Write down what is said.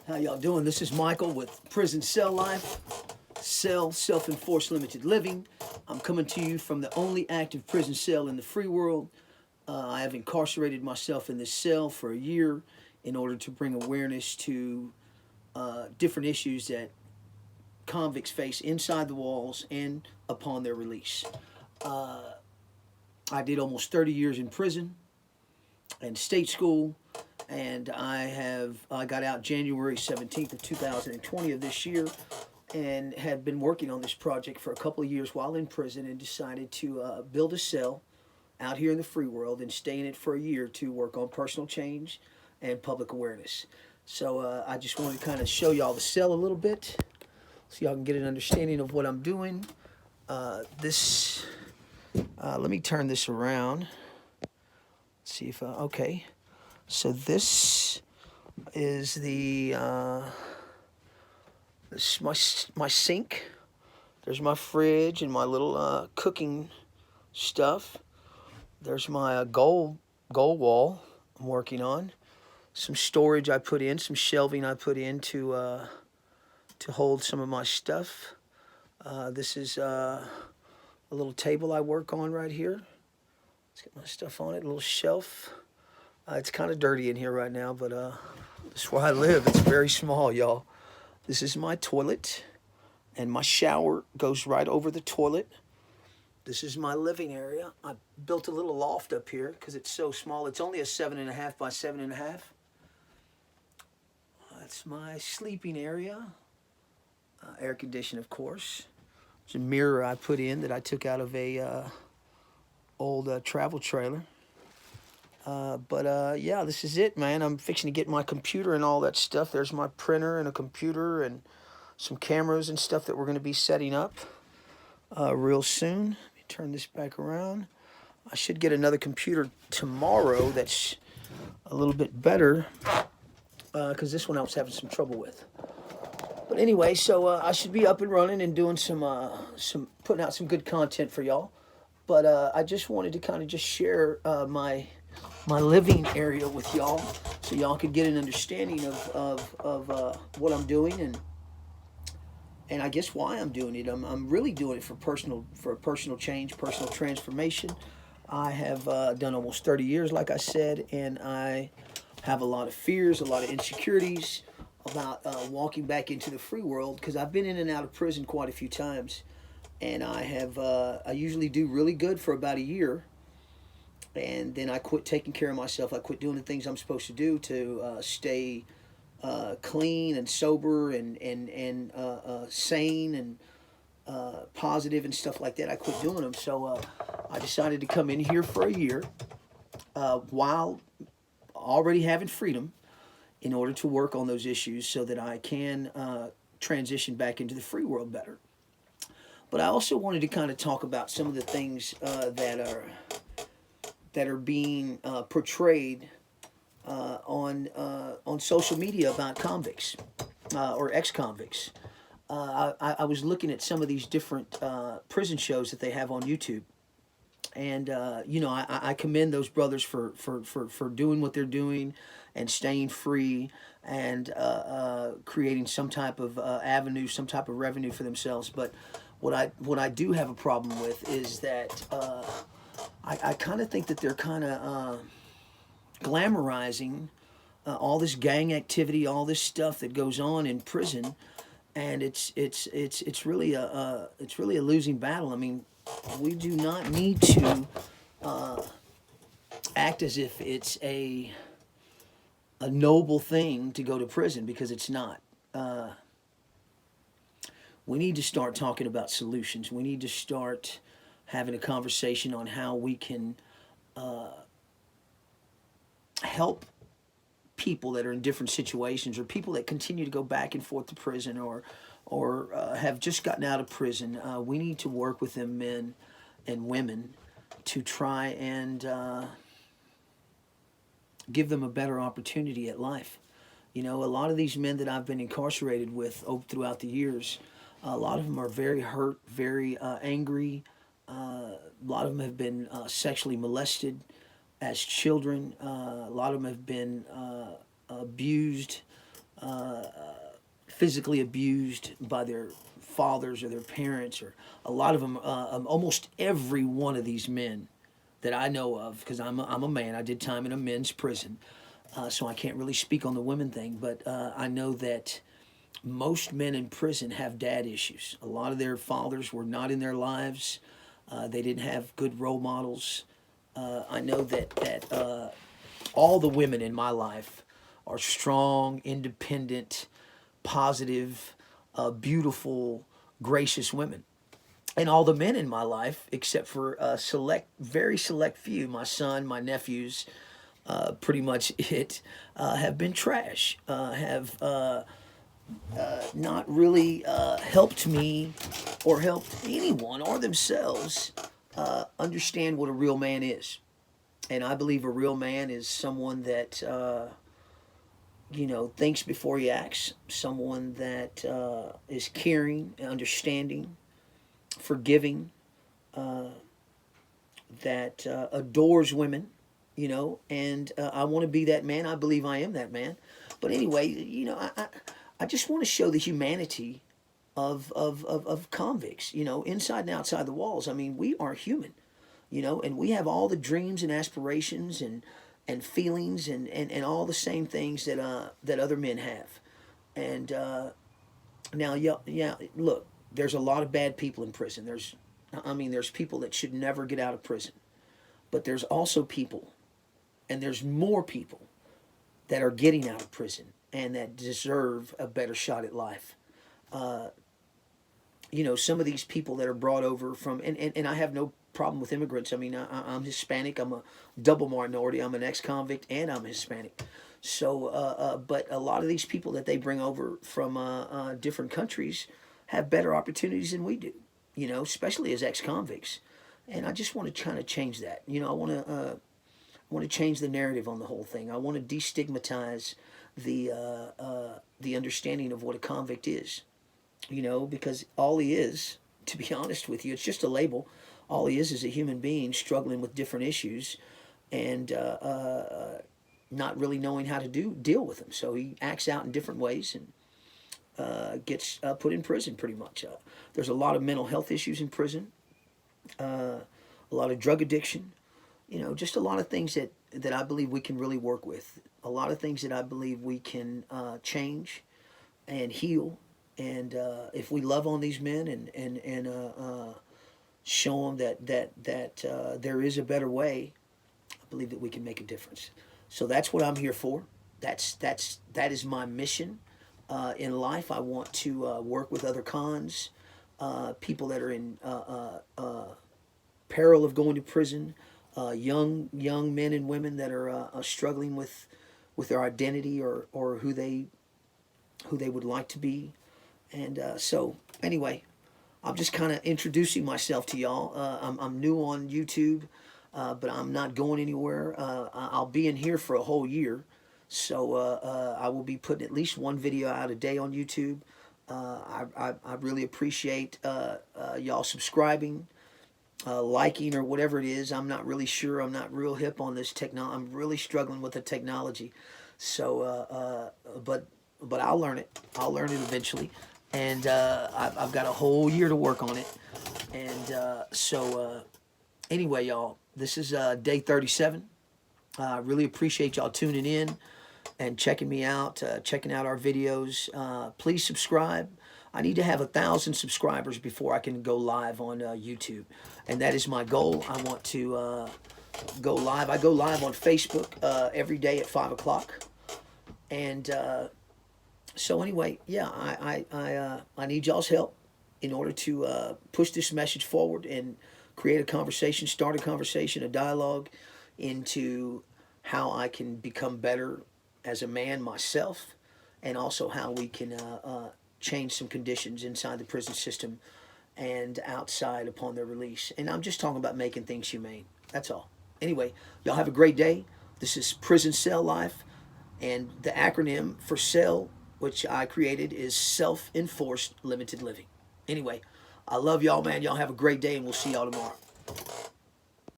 How y'all doing? This is Michael with Prison Cell Life, Cell Self-Enforced Limited Living. I'm coming to you from the only active prison cell in the free world. I have incarcerated myself in this cell for a year in order to bring awareness to different issues that convicts face inside the walls and upon their release. I did almost 30 years in prison and state school, and I got out January 17th of 2020 of this year, and had been working on this project for a couple of years while in prison, and decided to build a cell out here in the free world and stay in it for a year to work on personal change and public awareness. So I just wanted to kind of show y'all the cell a little bit so y'all can get an understanding of what I'm doing. Let me turn this around. See if okay. So this is this is my sink. There's my fridge and my little cooking stuff. There's my gold wall I'm working on. Some storage I put in, some shelving I put in to hold some of my stuff. This is a little table I work on right here. Let's get my stuff on it. A little shelf. It's kind of dirty in here right now, but this is where I live. It's very small, y'all. This is my toilet, and my shower goes right over the toilet. This is my living area. I built a little loft up here because it's so small. It's only a 7.5 by 7.5. That's my sleeping area. Air conditioned, of course. There's a mirror I put in that I took out of a old travel trailer. Yeah, this is it, man. I'm fixing to get my computer and all that stuff. There's my printer and a computer and some cameras and stuff that we're going to be setting up real soon. Let me turn this back around. I should get another computer tomorrow that's a little bit better because this one I was having some trouble with. But anyway, so I should be up and running and doing some putting out some good content for y'all. But I just wanted to kind of just share my living area with y'all, so y'all could get an understanding of what I'm doing and I guess why I'm doing it. I'm really doing it for personal change, personal transformation. I have done almost 30 years, like I said, and I have a lot of fears, a lot of insecurities about walking back into the free world because I've been in and out of prison quite a few times, and I usually do really good for about a year. And then I quit taking care of myself. I quit doing the things I'm supposed to do to stay clean and sober and sane and positive and stuff like that. I quit doing them. So I decided to come in here for a year while already having freedom in order to work on those issues so that I can transition back into the free world better. But I also wanted to kind of talk about some of the things that are being portrayed on social media about convicts or ex-convicts. I was looking at some of these different prison shows that they have on YouTube, and I commend those brothers for doing what they're doing and staying free and creating some type of avenue, some type of revenue for themselves. But what I do have a problem with is that I kind of think that they're kind of glamorizing all this gang activity, all this stuff that goes on in prison, and it's really a losing battle. I mean, we do not need to act as if it's a noble thing to go to prison because it's not. We need to start talking about solutions. We need to start having a conversation on how we can help people that are in different situations or people that continue to go back and forth to prison or have just gotten out of prison. We need to work with them men and women to try and give them a better opportunity at life. You know, a lot of these men that I've been incarcerated with throughout the years, a lot of them are very hurt, very angry. A lot of them have been sexually molested as children. A lot of them have been abused physically abused by their fathers or their parents, or a lot of them, almost every one of these men that I know of, because I'm a man, I did time in a men's prison, so I can't really speak on the women thing, but I know that most men in prison have dad issues. A lot of their fathers were not in their lives. They didn't have good role models. I know that all the women in my life are strong, independent, positive, beautiful, gracious women. And all the men in my life, except for a very select few, my son, my nephews, pretty much it, have been trash, have not really helped me or helped anyone or themselves understand what a real man is. And I believe a real man is someone that, thinks before he acts, someone that is caring, understanding, forgiving, that adores women, and I want to be that man. I believe I am that man. But anyway, I just want to show the humanity of convicts, inside and outside the walls. I mean, we are human, and we have all the dreams and aspirations and feelings and all the same things that other men have. And now, yeah, look, there's a lot of bad people in prison. There's people that should never get out of prison. But there's also people, and there's more people that are getting out of prison and that deserve a better shot at life. Some of these people that are brought over from, and I have no problem with immigrants. I mean, I'm Hispanic. I'm a double minority. I'm an ex-convict and I'm Hispanic. So, but a lot of these people that they bring over from different countries have better opportunities than we do, especially as ex-convicts. And I just want to kind of change that. I want to change the narrative on the whole thing. I want to destigmatize the understanding of what a convict is. Because all he is, to be honest with you, it's just a label. All he is a human being struggling with different issues, and not really knowing how to deal with them. So he acts out in different ways and gets put in prison pretty much. There's a lot of mental health issues in prison, a lot of drug addiction, just a lot of things that I believe we can really work with. A lot of things that I believe we can change and heal. And if we love on these men and show them that there is a better way, I believe that we can make a difference. So that's what I'm here for. That is my mission in life. I want to work with other cons, people that are in peril of going to prison, young men and women that are struggling with their identity or who they would like to be. And so anyway, I'm just kind of introducing myself to y'all. I'm new on YouTube, but I'm not going anywhere. I'll be in here for a whole year. So I will be putting at least one video out a day on YouTube. I really appreciate y'all subscribing, liking, or whatever it is. I'm not really sure. I'm not real hip on this technology. I'm really struggling with the technology. So, but I'll learn it. I'll learn it eventually. And I've got a whole year to work on it. And so anyway, y'all, this is day 37. I really appreciate y'all tuning in and checking me out, checking out our videos. Please subscribe. I need to have 1,000 subscribers before I can go live on YouTube. And that is my goal. I want to go live. I go live on Facebook every day at 5 o'clock. And so anyway, yeah, I need y'all's help in order to push this message forward and create a conversation, start a conversation, a dialogue into how I can become better as a man myself, and also how we can change some conditions inside the prison system and outside upon their release. And I'm just talking about making things humane. That's all. Anyway, y'all have a great day. This is Prison Cell Life, and the acronym for CELL, which I created, is Self-Enforced Limited Living. Anyway, I love y'all, man. Y'all have a great day, and we'll see y'all tomorrow.